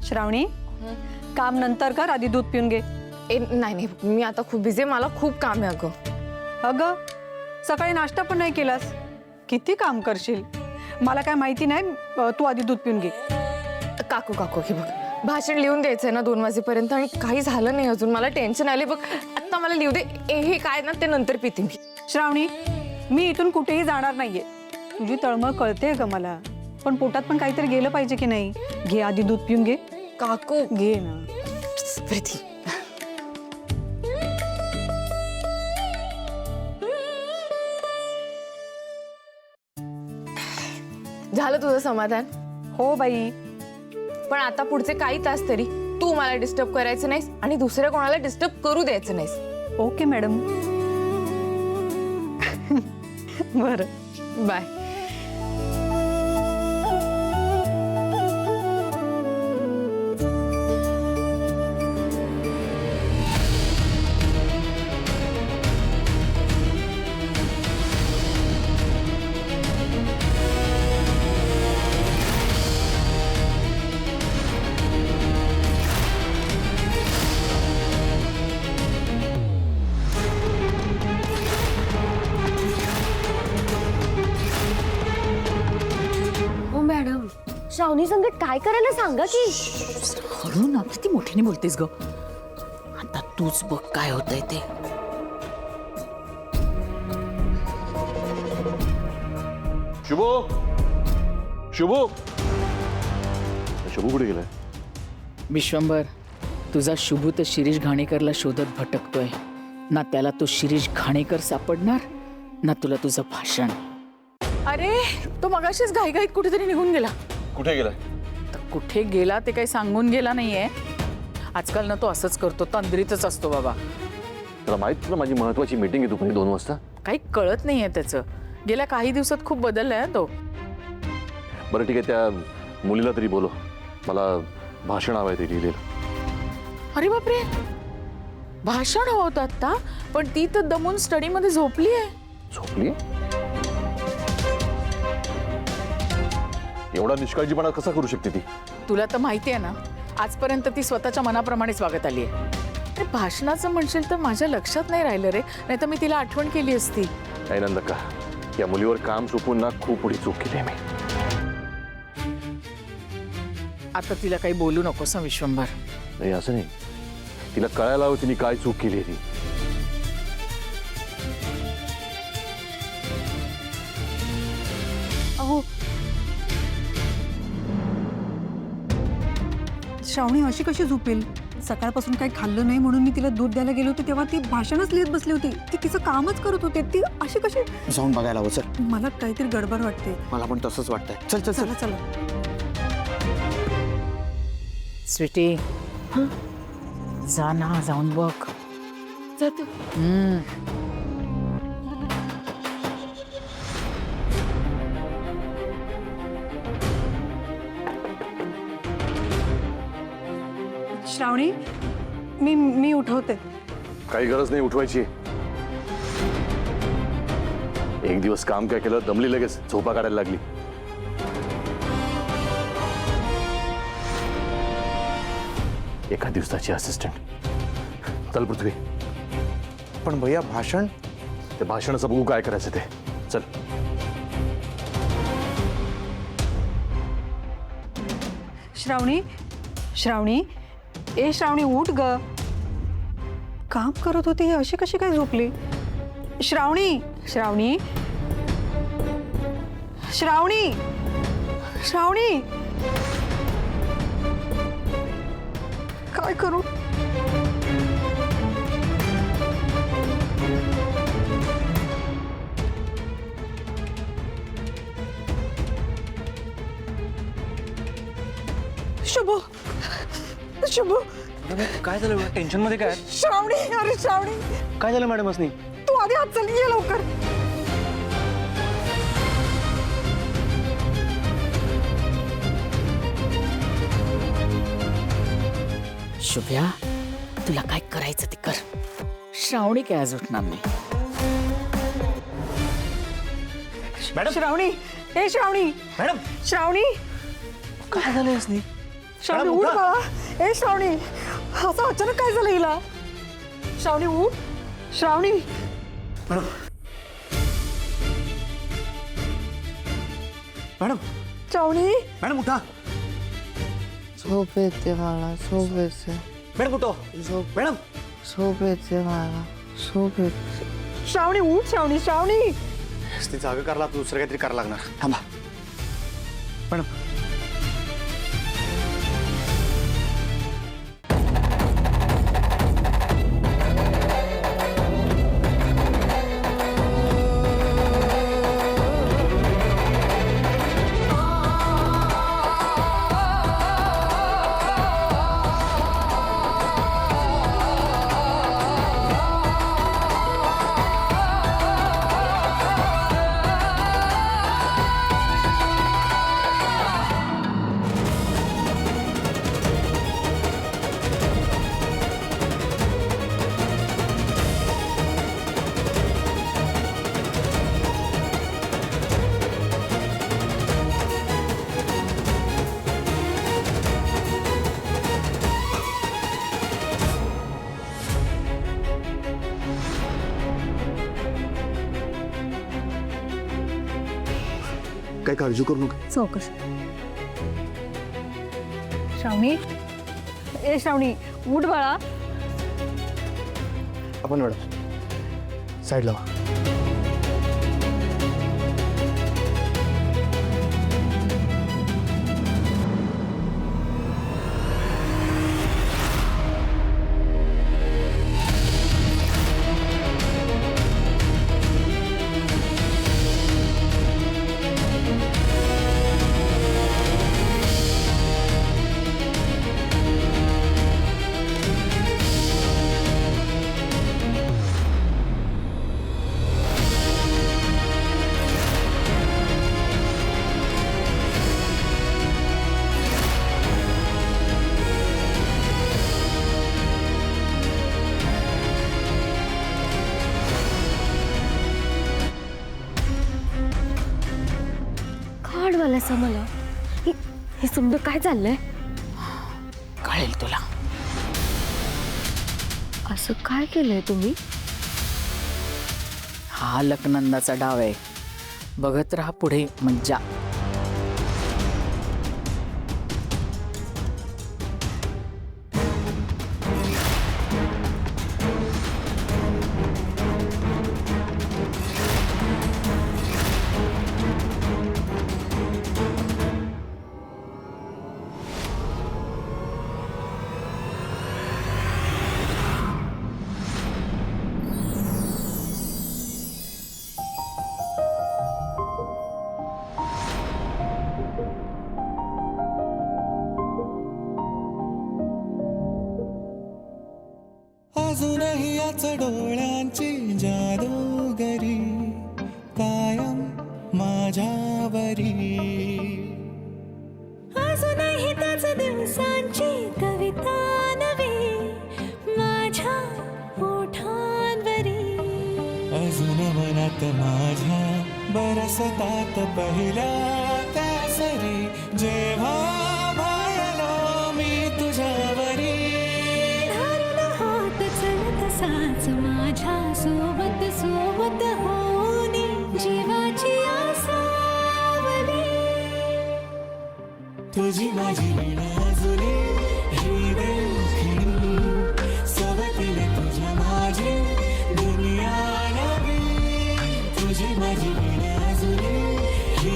श्रावणी काम नंतर कर, आधी दूध पिऊन घे. नाही नाही, मी आता खूप बिझी आहे, मला खूप काम आहे अगं. अगं सकाळी नाश्ता पण नाही केलास, किती काम करशील. मला काय माहिती नाही, तू आधी दूध पिऊन घे. काकू काकू हे बघ, भाषण लिहून द्यायचंय ना 2 वाजेपर्यंत आणि काही झालं नाही अजून. मला टेन्शन आले बघ. आता मला लिहू दे. हे काय ना ते नंतर पिते मी. श्रावणी मी इथून कुठेही जाणार नाहीये. तुझी तळमळ कळते ग मला, पण पोटात पण काहीतरी गेलं पाहिजे की नाही. घे आधी दूध पिऊन घे. काकू घे ना. प्रीती, झालं तुझं समाधान? हो बाई. पण आता पुढचे काही तास तरी तू मला डिस्टर्ब करायचं नाहीस आणि दुसऱ्या कोणाला डिस्टर्ब करू द्यायचं नाहीस. Okay madam. बरं, बाय. मॅडम श्रावणी संगत काय करायला सांगा की. हळू ना, किती मोठ्याने बोलतेस ग. आता तूच बघ काय होतंय ते. शुभो, शुभो, शुभू कुठे गेलाय? विश्वंभर, तुझा शुभू तर शिरीष घाणेकरला शोधत भटकतोय ना. त्याला तो शिरीष घाणेकर सापडणार ना तुला तुझं भाषण. अरे तो मगाशीच घाईघाईत कुठेतरी निघून गेला. कुठे गेलाय? तर कुठे गेला ते काही सांगून गेला नाहीये. आजकाल ना तो असंच करतो, तंद्रीतच असतो बाबा. तुला माहित ना माझी महत्वाची मीटिंग आहे दुपारी 2 वाजता. काही कळत नाहीये त्याचं. गेल्या काही दिवसात खूप बदललाय तो. बरं ठीक आहे, त्या मुलीला तरी बोलो, मला भाषण हवं आहे ते लिहिलेलं. अरे बापरे, भाषण हवं होतं आता, पण ती तर दमून स्टडीमध्ये झोपली आहे. झोपली? एवढा निष्काळजीपणा कसा करू शकते ती? तुला तर माहिती आहे ना, आजपर्यंत ती स्वतःच्या मनाप्रमाणेच वागत आली आहे. अरे भाषणाचं म्हणशील तर माझ्या लक्षात नाही राहिलं रे, नाही तर मी तिला आठवण केली असती. नाही नंदक्का, या मुलीवर काम सोपून ना खूप मोठी चूक केली मी. आता तिला काही बोलू नकोस हं विश्वंभर. नाही असं नाही, तिला कळायला हवं तिने काय चूक केली आहे ती. अहो श्रावणी अशी कशी झोपेल? सकाळपासून काही खाल्लं नाही म्हणून मी तिला दूध द्यायला गेलो होते तेव्हा ती भाषणच लिहित बसली होती. ती तिचं कामच करत होते. ती अशी कशी? जाऊन बघायला हवं सर. मला काहीतरी गडबड वाटते. मला पण तसंच वाटतंय. चल चल चल. चला चला. स्वीटी, जा ना, जाऊन बघ. जाते. श्रावणी मी उठवते. काही गरज नाही उठवायची. एक दिवस काम काय केलं, दमली लगेच झोपा काढायला लागली. एका दिवसाची असिस्टंट. चल पृथ्वी. पण भैया भाषण. ते भाषणाचं बघू काय करायचं ते. चल. श्रावणी श्रावणी ए श्रावणी उठ ग. काम करत होते, अशी कशी काय झोपली? श्रावणी श्रावणी श्रावणी श्रावणी काय करू? शुभ शुभ काय झालं? टेन्शन मध्ये काय? श्रावणी, अरे श्रावणी काय झालं मॅडम असनी? तू आधी हात चल, ये लवकर. शुभ्या, तुला काय करायचं ते कर. श्रावणी काय आज उठणार नाही. श्रावणी, ए श्रावणी, मॅडम श्रावणी काय झालं असनी? श्रावणी मॅडम, उठ उठा. बाळा. ए श्रावणी, असं अचानक काय झालं हिला? श्रावणी उठ. श्रावणी, मॅडम मॅडम श्रावणी. मॅडम उठा. झोप येते मला, झोप येते, मॅडम उठो. मॅडम झोप येते मला, झोप येते. श्रावणी उठ. श्रावणी, श्रावणी. ती जागा करायला दुसरं काहीतरी करायला लागणार. थांबा मॅडम. काही काळजी करू नका. चौकश. श्रावणी. ए श्रावणी, उठ बाळा. आपण मॅडम साईड लावा. असं मला हे समजा काय चाललंय? कळेल तुला. असं काय केलंय तुम्ही? हा लखनंदाचा डाव आहे. बघत राहा पुढे मज्जा. अजूनही याच डोळ्यांची जादूगरी कायम माझ्यावरी. अजूनही त्याच दिवसांची कविता नवी माझ्या ओठांवरी. अजून मनात माझ्या बरसतात पहिल्या त्या सरी जेव्हा भाळलो मी तुझ्यावरी. तसाच माझ्या सोबत सोबत होनी जीवाची आसावली. तुझी माझी वीणा जुनी ही देखणी सोबतीने तुझ्या माझी दुनिया नवी. तुझी माझी वीणा जुनी ही